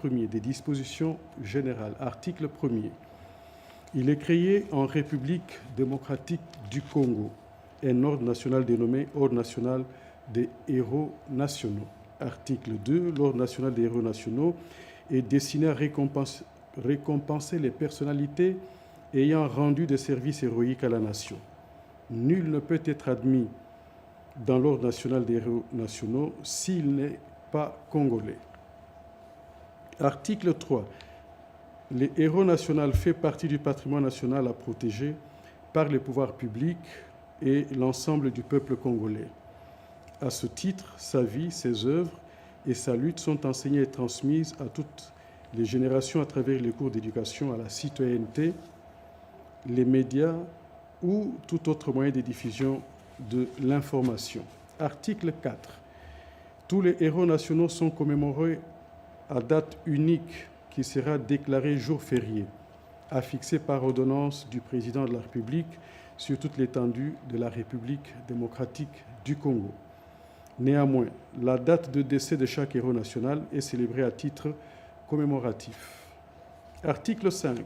1er des dispositions générales. Article 1er. Il est créé en République démocratique du Congo un ordre national dénommé Ordre national des héros nationaux. Article 2. L'Ordre national des héros nationaux est destiné à récompenser les personnalités ayant rendu des services héroïques à la nation. Nul ne peut être admis dans l'Ordre national des héros nationaux s'il n'est pas congolais. Article 3. Les héros nationaux font partie du patrimoine national à protéger par les pouvoirs publics et l'ensemble du peuple congolais. À ce titre, sa vie, ses œuvres et sa lutte sont enseignées et transmises à toutes les générations à travers les cours d'éducation à la citoyenneté, les médias ou tout autre moyen de diffusion de l'information. Article 4. Tous les héros nationaux sont commémorés à date unique qui sera déclaré jour férié, affixé par ordonnance du président de la République sur toute l'étendue de la République démocratique du Congo. Néanmoins, la date de décès de chaque héros national est célébrée à titre commémoratif. Article 5.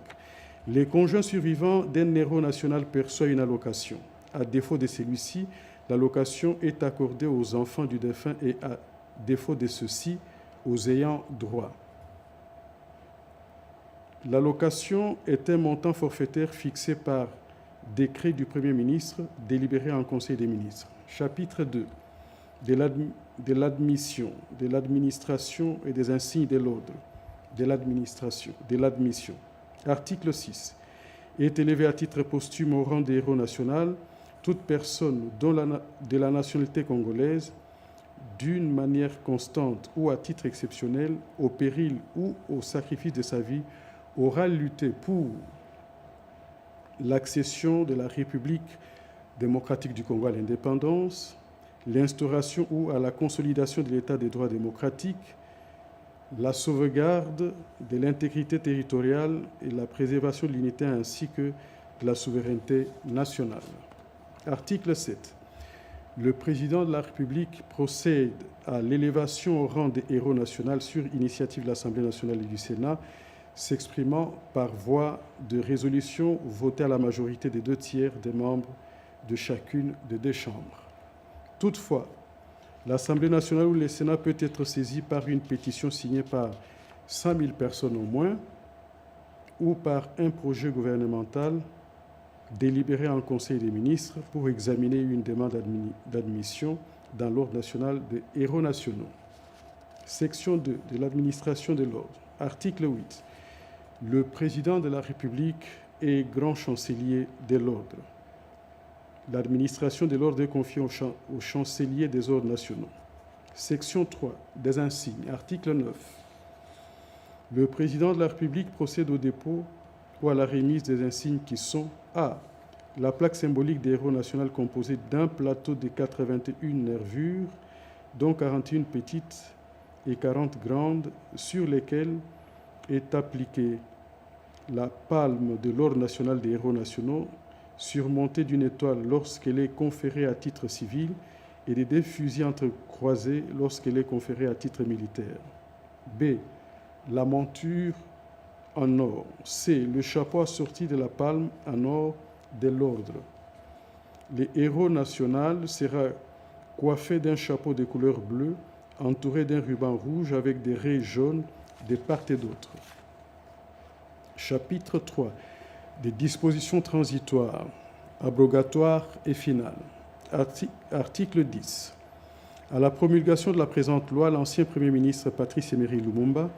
Les conjoints survivants d'un héros national perçoivent une allocation. À défaut de celui-ci, l'allocation est accordée aux enfants du défunt et à défaut de ceux-ci, aux ayants droit. L'allocation est un montant forfaitaire fixé par décret du Premier ministre délibéré en Conseil des ministres. Chapitre 2. De l'admission, de l'administration et des insignes de l'ordre, de l'admission. Article 6. Est élevé à titre posthume au rang des héros national toute personne de la nationalité congolaise, d'une manière constante ou à titre exceptionnel, au péril ou au sacrifice de sa vie, aura lutté pour l'accession de la République démocratique du Congo à l'indépendance, l'instauration ou à la consolidation de l'État des droits démocratiques, la sauvegarde de l'intégrité territoriale et la préservation de l'unité ainsi que de la souveraineté nationale. Article 7. Le président de la République procède à l'élévation au rang des héros nationaux sur initiative de l'Assemblée nationale et du Sénat, s'exprimant par voie de résolution votée à la majorité des 2/3 des membres de chacune des deux chambres. Toutefois, l'Assemblée nationale ou le Sénat peut être saisi par une pétition signée par 100 000 personnes au moins ou par un projet gouvernemental délibéré en Conseil des ministres pour examiner une demande d'admission dans l'Ordre national des héros nationaux. Section 2 de l'administration de l'ordre. Article 8. Le président de la République est grand chancelier de l'ordre. L'administration de l'ordre est confiée au chancelier des ordres nationaux. Section 3. Des insignes. Article 9. Le président de la République procède au dépôt ou à la remise des insignes qui sont a. La plaque symbolique des héros nationaux composée d'un plateau de 81 nervures, dont 41 petites et 40 grandes, sur lesquelles est appliquée la palme de l'Ordre national des héros nationaux, surmontée d'une étoile lorsqu'elle est conférée à titre civil et de deux fusils entrecroisés lorsqu'elle est conférée à titre militaire. B. La monture en or. C. Le chapeau assorti de la palme en or de l'ordre. Le héros national sera coiffé d'un chapeau de couleur bleue, entouré d'un ruban rouge avec des raies jaunes de part et d'autre. Chapitre 3. Des dispositions transitoires, abrogatoires et finales. Article 10. À la promulgation de la présente loi, l'ancien Premier ministre Patrice Emery Lumumba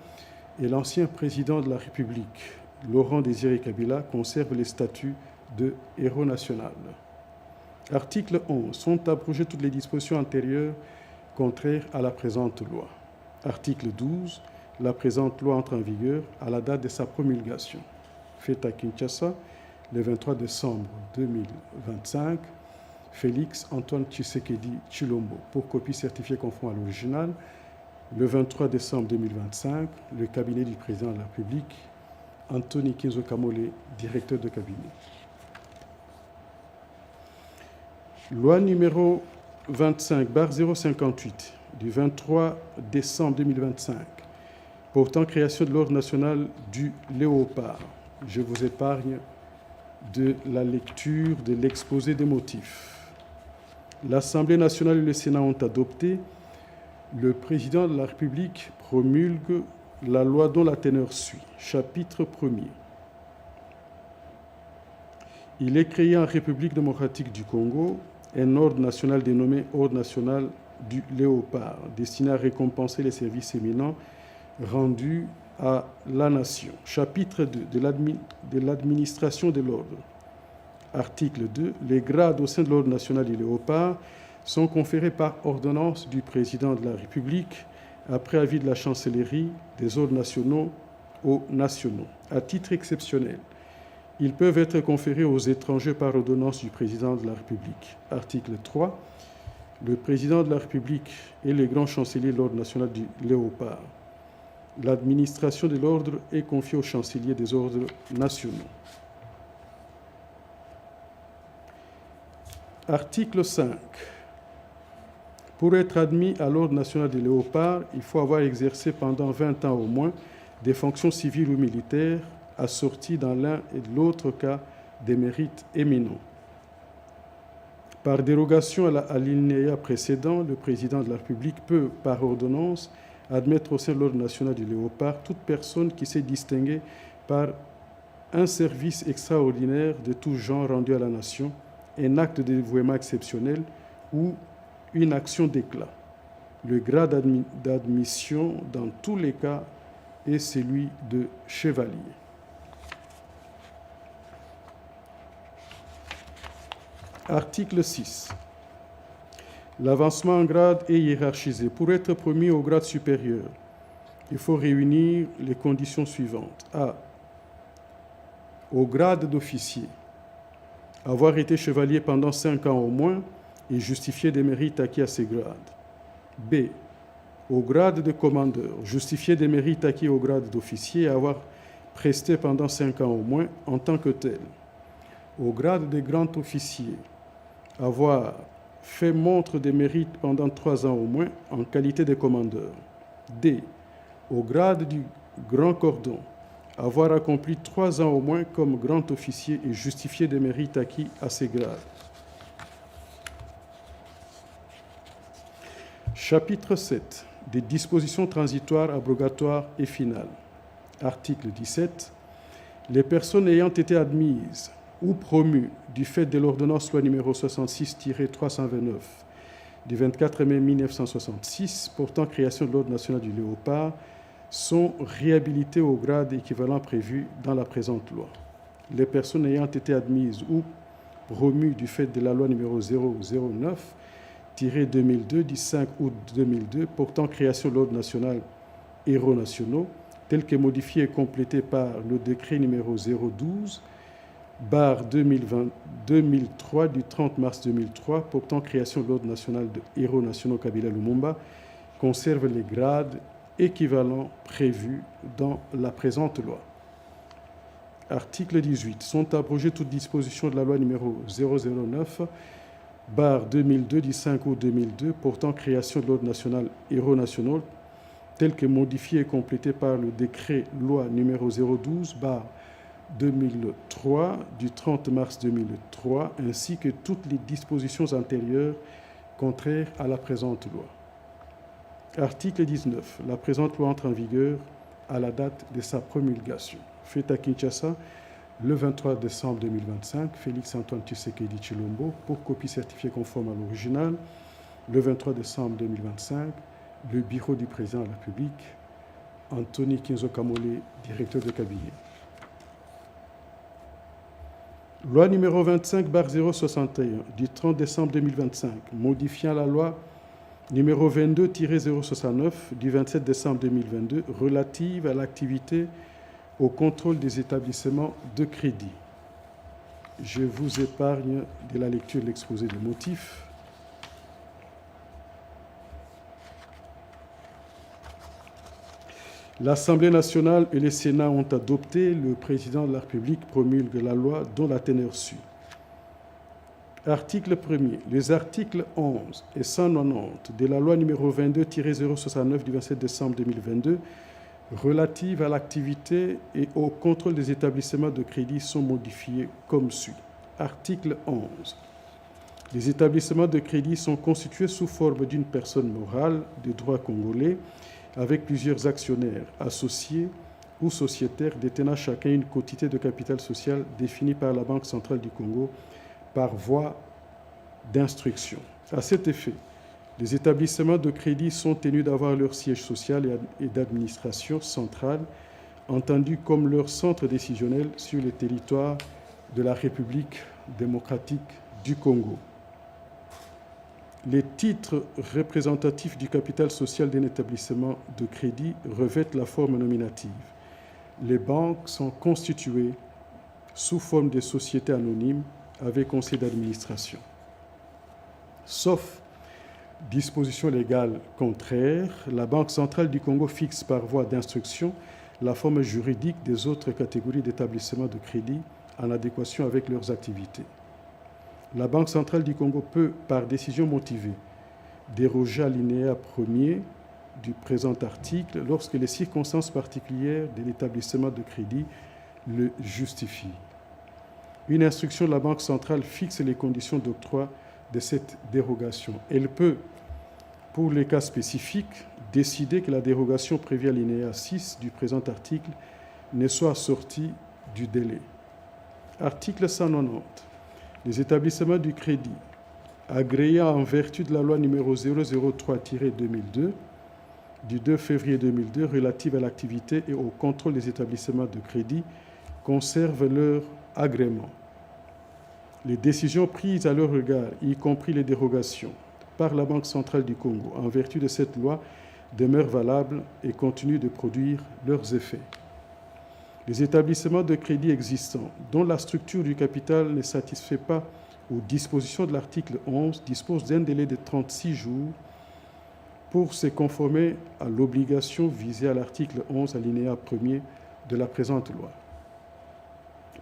et l'ancien président de la République, Laurent Désiré Kabila, conservent les statuts de héros national. Article 11. Sont abrogées toutes les dispositions antérieures contraires à la présente loi. Article 12. La présente loi entre en vigueur à la date de sa promulgation. Faite à Kinshasa, le 23 décembre 2025, Félix Antoine Tshisekedi Tshilombo, pour copie certifiée conforme à l'original, le 23 décembre 2025, le cabinet du président de la République, Anthony Kinzo Kamole, directeur de cabinet. Loi numéro 25/058 du 23 décembre 2025, portant création de l'Ordre national du Léopard. Je vous épargne de la lecture de l'exposé des motifs. L'Assemblée nationale et le Sénat ont adopté. Le président de la République promulgue la loi dont la teneur suit. Chapitre 1er. Il est créé en République démocratique du Congo un ordre national dénommé Ordre national du Léopard, destiné à récompenser les services éminents rendus à la nation. Chapitre 2 de l'administration de l'ordre. Article 2. Les grades au sein de l'Ordre national du Léopard sont conférés par ordonnance du président de la République après avis de la chancellerie des ordres nationaux aux nationaux. À titre exceptionnel, ils peuvent être conférés aux étrangers par ordonnance du président de la République. Article 3. Le président de la République est le grand chancelier de l'Ordre national du Léopard. L'administration de l'ordre est confiée au chancelier des ordres nationaux. Article 5. Pour être admis à l'Ordre national du Léopard, il faut avoir exercé pendant 20 ans au moins des fonctions civiles ou militaires assorties dans l'un et de l'autre cas des mérites éminents. Par dérogation à l'alinéa précédent, le président de la République peut, par ordonnance, admettre au sein de l'Ordre national du Léopard toute personne qui s'est distinguée par un service extraordinaire de tout genre rendu à la nation, un acte de dévouement exceptionnel ou une action d'éclat. Le grade d'admission dans tous les cas est celui de chevalier. Article 6. L'avancement en grade est hiérarchisé. Pour être promu au grade supérieur, il faut réunir les conditions suivantes. A. Au grade d'officier, avoir été chevalier pendant 5 ans au moins et justifier des mérites acquis à ces grades. B. Au grade de commandeur, justifier des mérites acquis au grade d'officier et avoir presté pendant 5 ans au moins en tant que tel. Au grade de grand officier, avoir fait montre des mérites pendant 3 ans au moins en qualité de commandeur. D. Au grade du grand cordon, avoir accompli 3 ans au moins comme grand officier et justifier des mérites acquis à ces grades. Chapitre 7. Des dispositions transitoires, abrogatoires et finales. Article 17. Les personnes ayant été admises ou promues du fait de l'ordonnance loi numéro 66-329 du 24 mai 1966 portant création de l'Ordre national du Léopard sont réhabilitées au grade équivalent prévu dans la présente loi. Les personnes ayant été admises ou promues du fait de la loi numéro 009-2002 du 5 août 2002 portant création de l'Ordre national héros nationaux, tel que modifié et complété par le décret numéro 012/2003 du 30 mars 2003 portant création de l'Ordre national de héros nationaux Kabila Lumumba, conserve les grades équivalents prévus dans la présente loi. Article 18. Sont abrogées toutes dispositions de la loi numéro 009/2002 du 5 août 2002 portant création de l'Ordre national héros nationaux, tel que modifié et complété par le décret loi numéro 012/2003 du 30 mars 2003, ainsi que toutes les dispositions antérieures contraires à la présente loi. Article 19. La présente loi entre en vigueur à la date de sa promulgation. Faite à Kinshasa le 23 décembre 2025, Félix Antoine Tshisekedi Tshilombo, pour copie certifiée conforme à l'original, le 23 décembre 2025, le bureau du président de la République, Anthony Kinzo Kamole, directeur de cabinet. Loi numéro 25/061 du 30 décembre 2025, modifiant la loi numéro 22-069 du 27 décembre 2022 relative à l'activité au contrôle des établissements de crédit. Je vous épargne de la lecture de l'exposé des motifs. L'Assemblée nationale et le Sénat ont adopté. Le président de la République promulgue la loi dont la teneur suit. Article 1er. Les articles 11 et 190 de la loi numéro 22-069 du 27 décembre 2022 relatives à l'activité et au contrôle des établissements de crédit sont modifiées comme suit. Article 11. Les établissements de crédit sont constitués sous forme d'une personne morale de droit congolais avec plusieurs actionnaires, associés ou sociétaires détenant chacun une quotité de capital social définie par la Banque centrale du Congo par voie d'instruction. À cet effet, les établissements de crédit sont tenus d'avoir leur siège social et d'administration centrale, entendu comme leur centre décisionnel sur le territoire de la République démocratique du Congo. Les titres représentatifs du capital social d'un établissement de crédit revêtent la forme nominative. Les banques sont constituées sous forme de sociétés anonymes avec conseil d'administration. Sauf disposition légale contraire, la Banque centrale du Congo fixe par voie d'instruction la forme juridique des autres catégories d'établissements de crédit en adéquation avec leurs activités. La Banque centrale du Congo peut, par décision motivée, déroger à l'alinéa 1er du présent article lorsque les circonstances particulières de l'établissement de crédit le justifient. Une instruction de la Banque centrale fixe les conditions d'octroi de cette dérogation. Elle peut, pour les cas spécifiques, décider que la dérogation prévue à l'alinéa 6 du présent article ne soit assortie du délai. Article 190. Les établissements du crédit agréés en vertu de la loi numéro 003-2002 du 2 février 2002 relative à l'activité et au contrôle des établissements de crédit conservent leur agrément. Les décisions prises à leur regard, y compris les dérogations, par la Banque centrale du Congo en vertu de cette loi demeurent valables et continuent de produire leurs effets. Les établissements de crédit existants, dont la structure du capital ne satisfait pas aux dispositions de l'article 11, disposent d'un délai de 36 jours pour se conformer à l'obligation visée à l'article 11, alinéa 1er de la présente loi.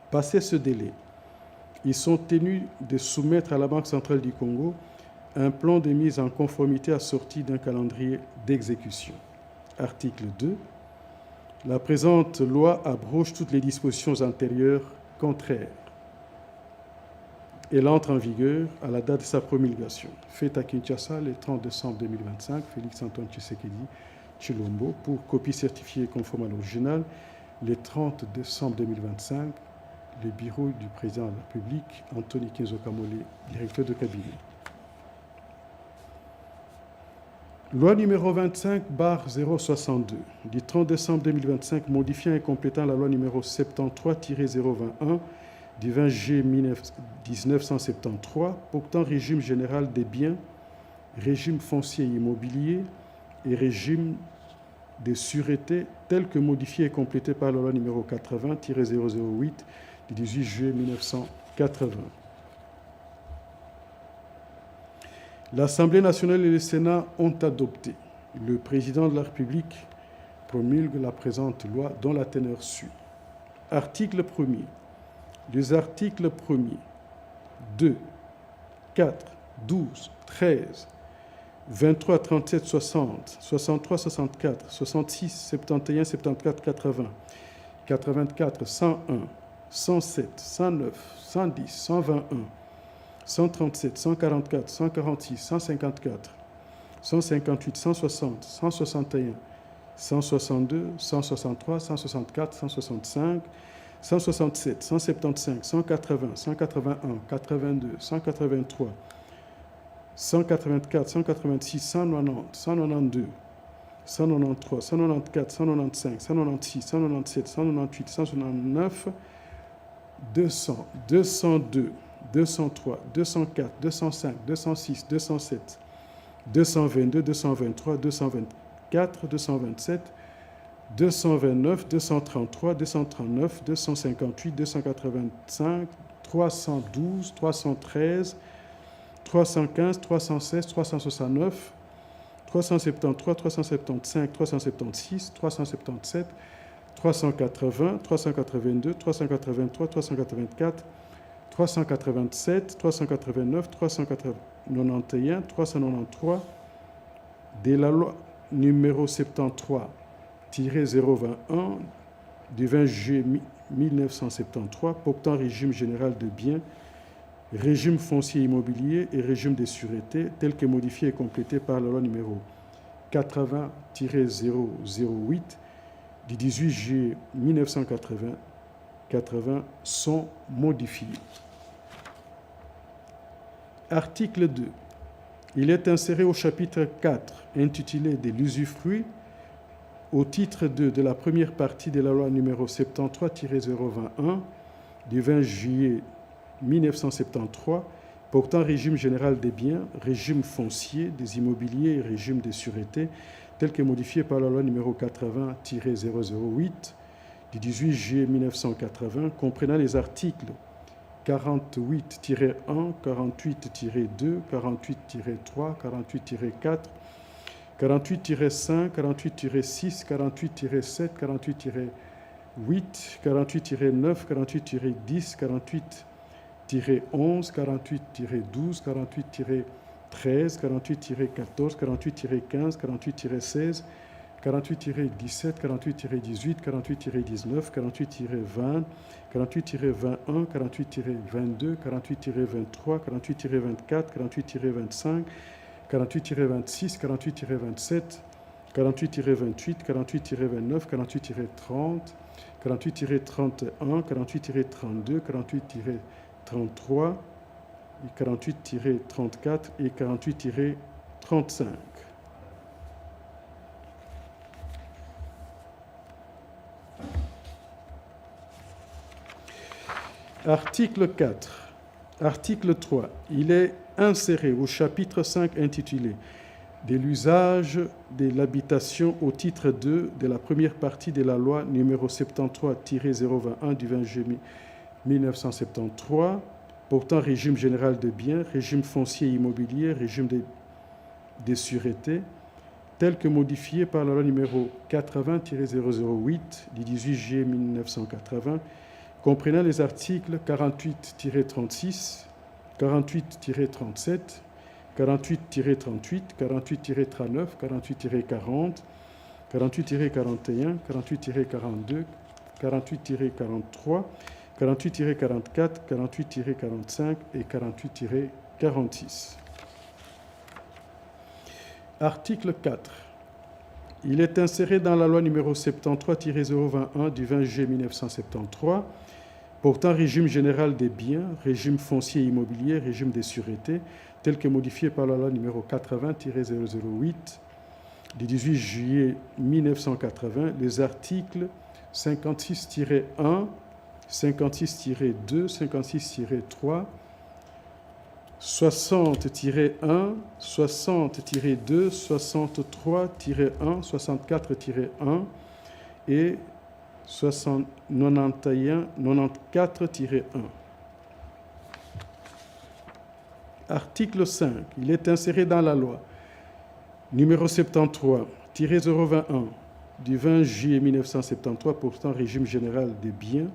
Passé ce délai, ils sont tenus de soumettre à la Banque centrale du Congo un plan de mise en conformité assorti d'un calendrier d'exécution. Article 2. La présente loi abroge toutes les dispositions antérieures contraires. Elle entre en vigueur à la date de sa promulgation. Faite à Kinshasa le 30 décembre 2025, Félix Antoine Tshisekedi Tshilombo, pour copie certifiée conforme à l'original, le 30 décembre 2025, le bureau du président de la République, Anthony Kinzo Kamole, directeur de cabinet. Loi numéro 25/062 du 30 décembre 2025 modifiant et complétant la loi numéro 73-021 du 20 juillet 1973 portant régime général des biens, régime foncier et immobilier et régime de sûreté tel que modifié et complété par la loi numéro 80-008 du 18 juillet 1980. L'Assemblée nationale et le Sénat ont adopté. Le président de la République promulgue la présente loi dont la teneur suit. Article 1er. Les articles 1er, 2, 4, 12, 13, 23, 37, 60, 63, 64, 66, 71, 74, 80, 84, 101, 107, 109, 110, 121, 137, 144, 146, 154, 158, 160, 161, 162, 163, 164, 165, 167, 175, 180, 181, 82, 183, 184, 186, 190, 192, 193, 194, 195, 196, 197, 198, 199, 200, 202, 203, 204, 205, 206, 207, 222, 223, 224, 227, 229, 233, 239, 258, 285, 312, 313, 315, 316, 369, 373, 375, 376, 377, 380, 382, 383, 384, 387, 389, 391, 393 de la loi numéro 73 20 du 20 juillet 1973 portant régime général de biens, régime foncier immobilier et régime de sûreté tel que modifié et complété par la loi numéro 80-008 du 18 juillet 1980 sont modifiés. Article 2. Il est inséré au chapitre 4 intitulé de l'usufruit au titre 2 de la première partie de la loi numéro 73-021 du 20 juillet 1973 portant régime général des biens, régime foncier, des immobiliers et régime de sûreté tel que modifié par la loi numéro 80-008 du 18 juillet 1980 comprenant les articles 48-1, 48-2, 48-3, 48-4, 48-5, 48-6, 48-7, 48-8, 48-9, 48-10, 48-11, 48-12, 48-13, 48-14, 48-15, 48-16, 48-17, 48-18, 48-19, 48-20, 48-21, 48-22, 48-23, 48-24, 48-25, 48-26, 48-27, 48-28, 48-29, 48-30, 48-31, 48-32, 48-33, 48-34 et 48-35. Article 4. Article 3. Il est inséré au chapitre 5 intitulé « De l'usage de l'habitation » au titre 2 de la première partie de la loi numéro 73-021 du 20 juillet 1973 portant régime général de biens, régime foncier immobilier, régime de sûreté, tel que modifié par la loi numéro 80-008 du 18 juillet 1980, comprenant les articles 48-36, 48-37, 48-38, 48-39, 48-40, 48-41, 48-42, 48-43, 48-44, 48-45 et 48-46. Article 4. Il est inséré dans la loi numéro 73-021 du 20 juillet 1973 portant régime général des biens, régime foncier immobilier, régime des sûretés, tel que modifié par la loi numéro 80-008 du 18 juillet 1980, les articles 56-1, 56-2, 56-3, 60-1, 60-2, 63-1, 64-1 et 94-1. Article 5. Il est inséré dans la loi numéro 73-021 du 20 juillet 1973 portant régime général des biens,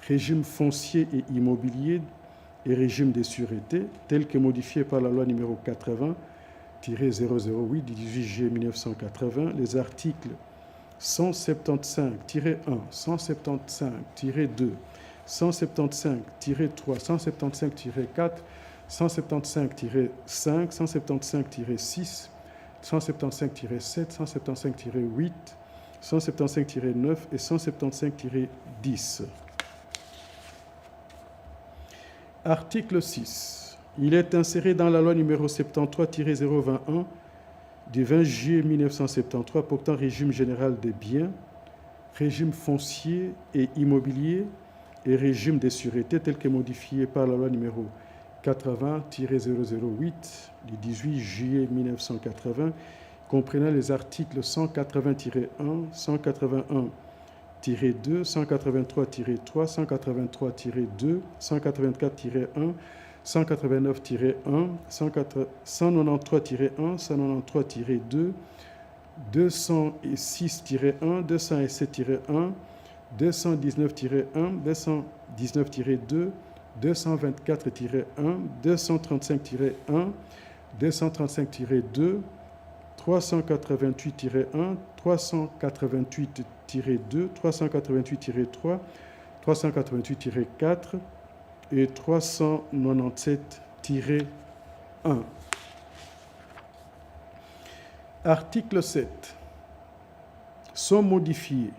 régime foncier et immobilier et régime de sûreté, tel que modifié par la loi numéro 80-008 du 18 juillet 1980, les articles 175-1, 175-2, 175-3, 175-4, 175-5, 175-6, 175-7, 175-8, 175-9 et 175-10. Article 6. Il est inséré dans la loi numéro 73-021 du 20 juillet 1973 portant régime général des biens, régime foncier et immobilier et régime des sûretés tel que modifié par la loi numéro 80-008 du 18 juillet 1980, comprenant les articles 180-1, 181-2, 183-3, 183-2, 184-1, 189-1, 193-1, 193-2, 206-1, 207-1, 219-1, 219-2, 224-1, 235-1, 235-2, 388-1, 388-2, 388-3, 388-4 et 397-1. Article 7. Sont modifiés.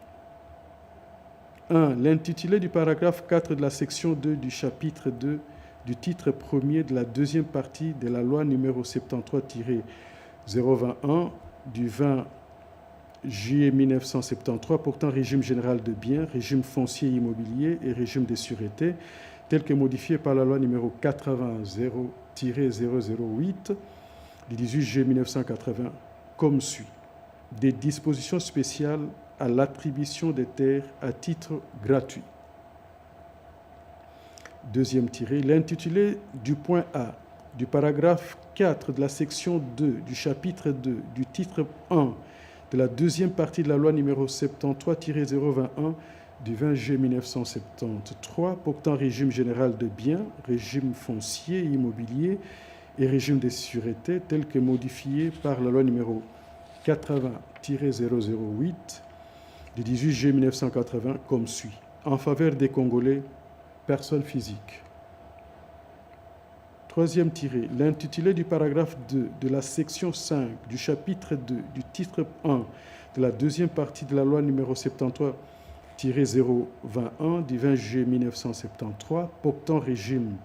1. L'intitulé du paragraphe 4 de la section 2 du chapitre 2 du titre 1er de la deuxième partie de la loi numéro 73-021 du 20 juillet 1973 portant régime général de biens, régime foncier immobilier et régime de sûreté, tel que modifié par la loi numéro 80-008 du 18 juillet 1980, comme suit. Des dispositions spéciales à l'attribution des terres à titre gratuit. Deuxième tiré, l'intitulé du point A du paragraphe 4 de la section 2 du chapitre 2 du titre 1 de la deuxième partie de la loi numéro 73-021 du 20 juillet 1973 portant régime général de biens, régime foncier et immobilier et régime de sûreté tel que modifié par la loi numéro 80-008 du 18 juillet 1980 comme suit. En faveur des Congolais, personnes physiques. Troisième tiré, l'intitulé du paragraphe 2 de la section 5 du chapitre 2 du titre 1 de la deuxième partie de la loi numéro 73-021 du 20 juillet 1973 portant régime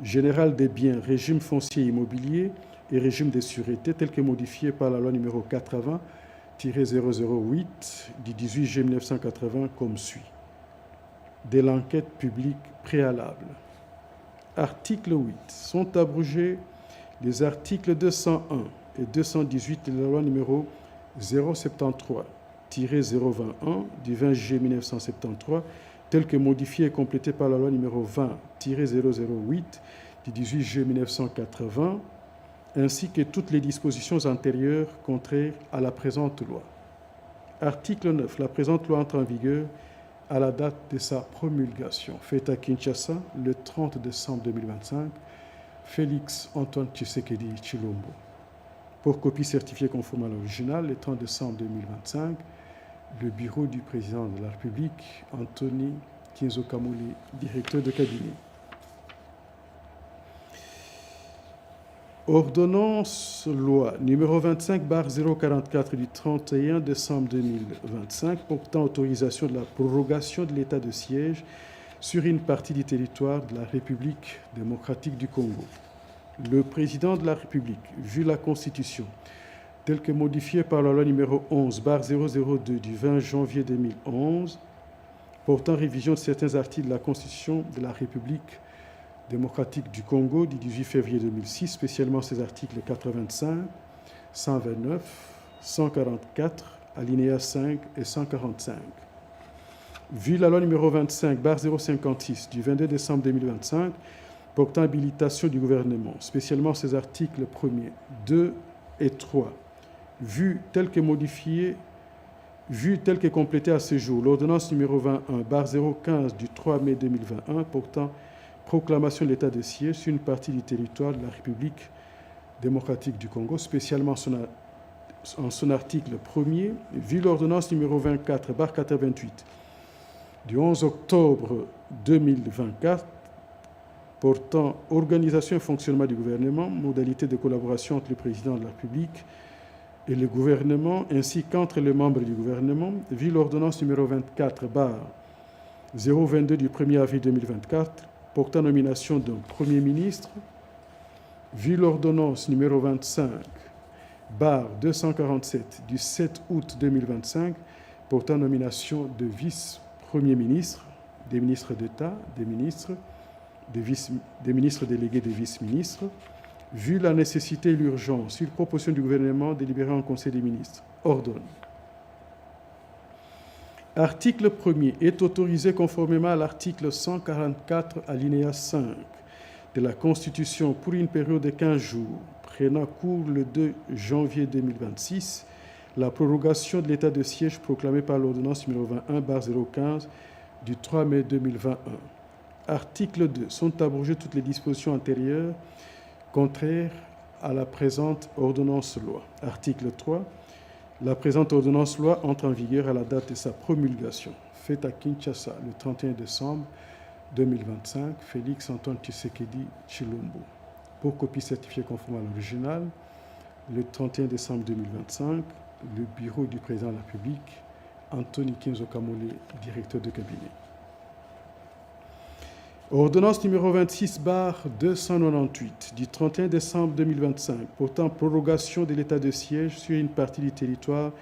général des biens, régime foncier immobilier et régime de sûreté tel que modifié par la loi numéro 80-008 du 18 juillet 1980 comme suit. De l'enquête publique préalable. Article 8. Sont abrogés les articles 201 et 218 de la loi numéro 073-021 du 20 juillet 1973 tel que modifié et complété par la loi numéro 20-008 du 18 juillet 1980 ainsi que toutes les dispositions antérieures contraires à la présente loi. Article 9. La présente loi entre en vigueur à la date de sa promulgation, faite à Kinshasa le 30 décembre 2025, Félix Antoine Tshisekedi Tshilombo. Pour copie certifiée conforme à l'original, le 30 décembre 2025, le bureau du président de la République, Anthony Kinzo Kamouli, directeur de cabinet. Ordonnance loi numéro 25/044 du 31 décembre 2025 portant autorisation de la prorogation de l'état de siège sur une partie du territoire de la République démocratique du Congo. Le président de la République, vu la Constitution, telle que modifiée par la loi numéro 11/002 du 20 janvier 2011, portant révision de certains articles de la Constitution de la République démocratique du Congo du 18 février 2006, spécialement ses articles 85, 129, 144, alinéa 5 et 145. Vu la loi numéro 25/056 du 22 décembre 2025, portant habilitation du gouvernement, spécialement ses articles 1er, 2 et 3, vu tel que modifié, vu tel que complété à ce jour, l'ordonnance numéro 21/015 du 3 mai 2021 portant proclamation de l'état de siège sur une partie du territoire de la République démocratique du Congo, spécialement en son article 1er, vu l'ordonnance numéro 24/88 du 11 octobre 2024 portant organisation et fonctionnement du gouvernement, modalités de collaboration entre le président de la République et le gouvernement, ainsi qu'entre les membres du gouvernement, vu l'ordonnance numéro 24/022 du 1er avril 2024 portant nomination d'un Premier ministre, vu l'ordonnance numéro 25/247 du 7 août 2025 portant nomination de vice-premier ministre, des ministres d'État, des ministres délégués des vice-ministres, vu la nécessité et l'urgence, sur proposition du gouvernement délibérée en Conseil des ministres, ordonne. Article 1er est autorisé conformément à l'article 144 alinéa 5 de la Constitution pour une période de 15 jours, prenant cours le 2 janvier 2026, la prorogation de l'état de siège proclamé par l'ordonnance numéro 21/015 du 3 mai 2021. Article 2. Sont abrogées toutes les dispositions antérieures contraires à la présente ordonnance-loi. Article 3. La présente ordonnance-loi entre en vigueur à la date de sa promulgation, faite à Kinshasa le 31 décembre 2025, Félix Antoine Tshisekedi Tshilombo. Pour copie certifiée conforme à l'original, le 31 décembre 2025, le bureau du président de la République, Anthony Kinzo Kamole, directeur de cabinet. Ordonnance numéro 26/298 du 31 décembre 2025 portant prorogation de l'état de siège sur une partie du territoire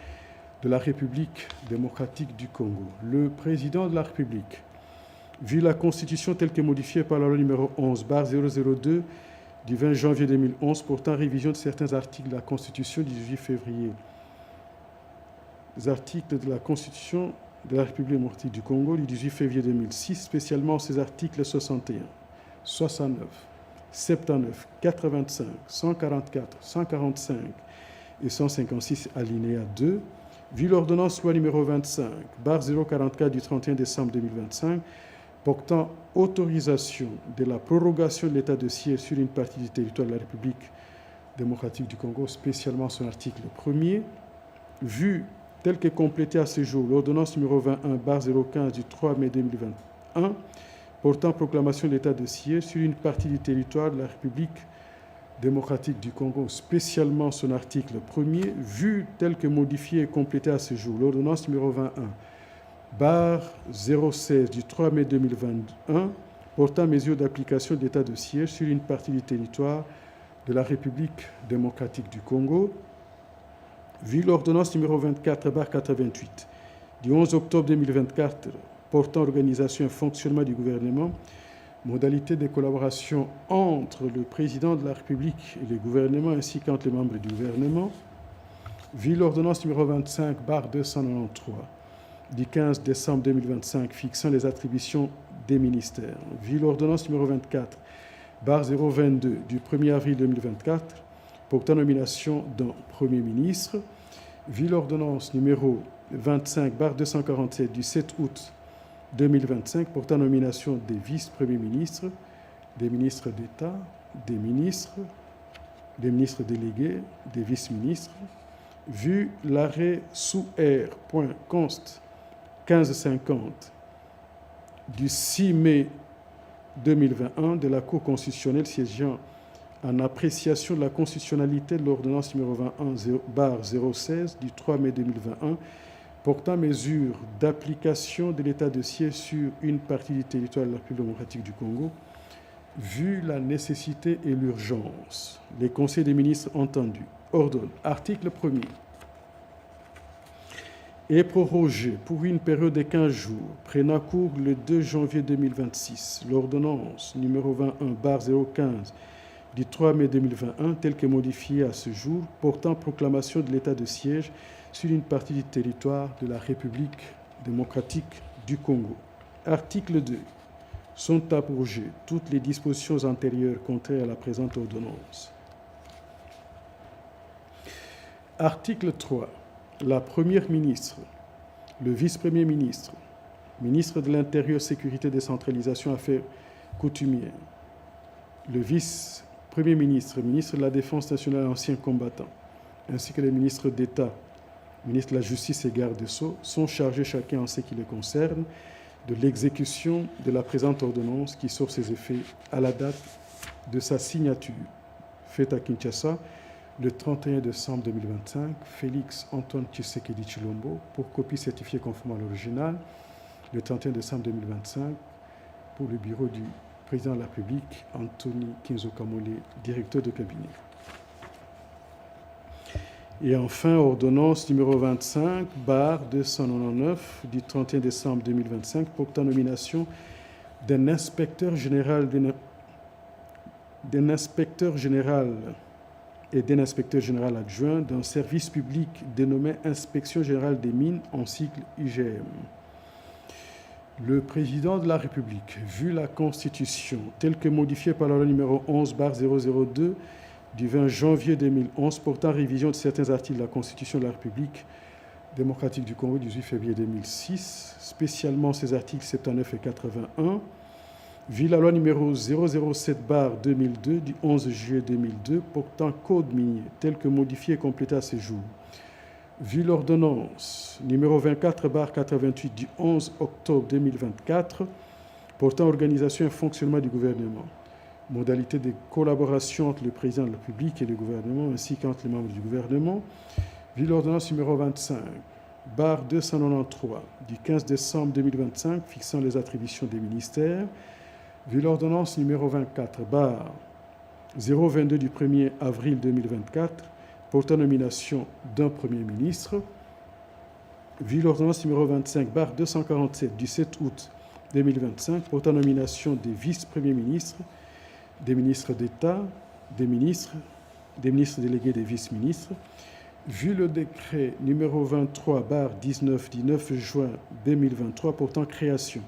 de la République démocratique du Congo. Le président de la République, vu la Constitution telle que modifiée par la loi numéro 11/002 du 20 janvier 2011 portant révision de certains articles de la Constitution du 18 février, les articles de la Constitution de la République démocratique du Congo du 18 février 2006, spécialement ces articles 61, 69, 79, 85, 144, 145 et 156 alinéa 2, vu l'ordonnance loi numéro 25/044 du 31 décembre 2025 portant autorisation de la prorogation de l'état de siège sur une partie du territoire de la République démocratique du Congo, spécialement son article 1er, vu tel que complété à ce jour l'ordonnance numéro 21/015 du 3 mai 2021 portant proclamation de l'état de siège sur une partie du territoire de la République démocratique du Congo, spécialement son article 1er, vu tel que modifié et complété à ce jour l'ordonnance numéro 21/016 du 3 mai 2021 portant mesures d'application de l'état de siège sur une partie du territoire de la République démocratique du Congo, vu l'ordonnance numéro 24/88 du 11 octobre 2024 portant organisation et fonctionnement du gouvernement, modalités de collaboration entre le président de la République et le gouvernement ainsi qu'entre les membres du gouvernement, vu l'ordonnance numéro 25/293 du 15 décembre 2025 fixant les attributions des ministères, vu l'ordonnance numéro 24/022 du 1er avril 2024 portant nomination d'un Premier ministre, vu l'ordonnance numéro 25/247 du 7 août 2025 portant nomination des vice-premiers ministres, des ministres d'État, des ministres délégués, des vice-ministres, vu l'arrêt sous R.const 1550 du 6 mai 2021 de la Cour constitutionnelle siégeant en appréciation de la constitutionnalité de l'ordonnance numéro 21/016 du 3 mai 2021 portant mesures d'application de l'état de siège sur une partie du territoire de la République démocratique du Congo, vu la nécessité et l'urgence. Les conseils des ministres entendus ordonnent, article 1er, est prorogé pour une période de 15 jours, prenant cours le 2 janvier 2026, l'ordonnance numéro 21/015 du 3 mai 2021, telle que modifiée à ce jour, portant proclamation de l'état de siège sur une partie du territoire de la République démocratique du Congo. Article 2. Sont abrogées toutes les dispositions antérieures contraires à la présente ordonnance. Article 3. La Première ministre, le vice-premier ministre, ministre de l'Intérieur, Sécurité, Décentralisation, Affaires coutumières, le vice-premier ministre, ministre de la Défense nationale, ancien combattant, ainsi que les ministres d'État, ministre de la Justice et garde des Sceaux, sont chargés chacun en ce qui les concerne de l'exécution de la présente ordonnance qui sort ses effets à la date de sa signature, faite à Kinshasa le 31 décembre 2025, Félix Antoine Tshisekedi Tshilombo, pour copie certifiée conforme à l'original, le 31 décembre 2025, pour le bureau du président de la République, Anthony Kinzo Kamole, directeur de cabinet. Et enfin, ordonnance numéro 25/299 du 31 décembre 2025 portant nomination d'un inspecteur général et d'un inspecteur général adjoint d'un service public dénommé Inspection générale des mines, en sigle IGM. Le président de la République, vu la Constitution telle que modifiée par la loi numéro 11/002 du 20 janvier 2011 portant révision de certains articles de la Constitution de la République démocratique du Congo du 18 février 2006, spécialement ces articles 79 et 81, vu la loi numéro 007/2002 du 11 juillet 2002 portant code minier tel que modifié et complété à ce jour, vu l'ordonnance numéro 24/88 du 11 octobre 2024 portant organisation et fonctionnement du gouvernement, modalité de collaboration entre le président de la République et le gouvernement ainsi qu'entre les membres du gouvernement, vu l'ordonnance numéro 25/293 du 15 décembre 2025 fixant les attributions des ministères, vu l'ordonnance numéro 24/022 du 1er avril 2024 portant nomination d'un Premier ministre, vu l'ordonnance numéro 25/247 du 7 août 2025 portant nomination des vice-premiers ministres, des ministres d'État, des ministres délégués, des vice-ministres, vu le décret numéro 23/19 du 9 juin 2023 portant création,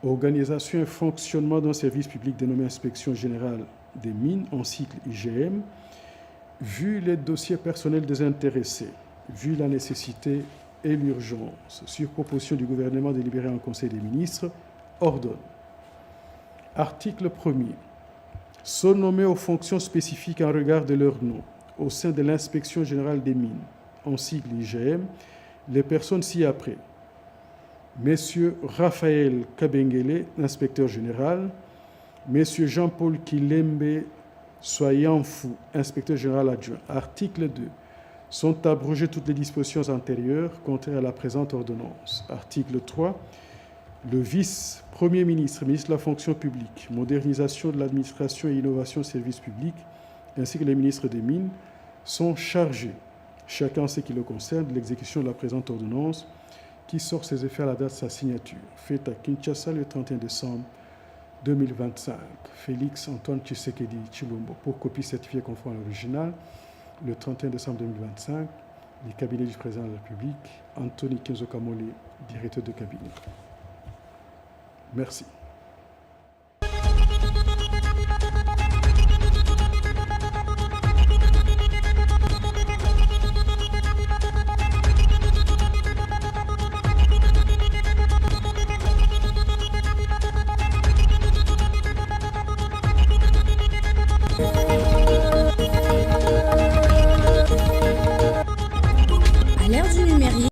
organisation et fonctionnement d'un service public dénommé Inspection générale des mines en cycle IGM, vu les dossiers personnels des intéressés, vu la nécessité et l'urgence, sur proposition du gouvernement délibéré en Conseil des ministres, ordonne. Article 1er. Sont nommés aux fonctions spécifiques en regard de leur nom au sein de l'Inspection générale des mines, en sigle IGM, les personnes ci-après. Messieurs Raphaël Kabengele, inspecteur général, Messieurs Jean-Paul Kilembe Soyanfou, inspecteur général adjoint. Article 2. Sont abrogées toutes les dispositions antérieures contraires à la présente ordonnance. Article 3. Le vice-premier ministre, ministre de la fonction publique, modernisation de l'administration et innovation services publics, ainsi que les ministres des Mines, sont chargés, chacun en ce qui le concerne, de l'exécution de la présente ordonnance qui sort ses effets à la date de sa signature, faite à Kinshasa le 31 décembre 2025. Félix Antoine Tshisekedi Tshilombo, pour copie certifiée conforme à l'original, le 31 décembre 2025, les cabinets du président de la République, Anthony Kenzo Kamole, directeur de cabinet. Merci.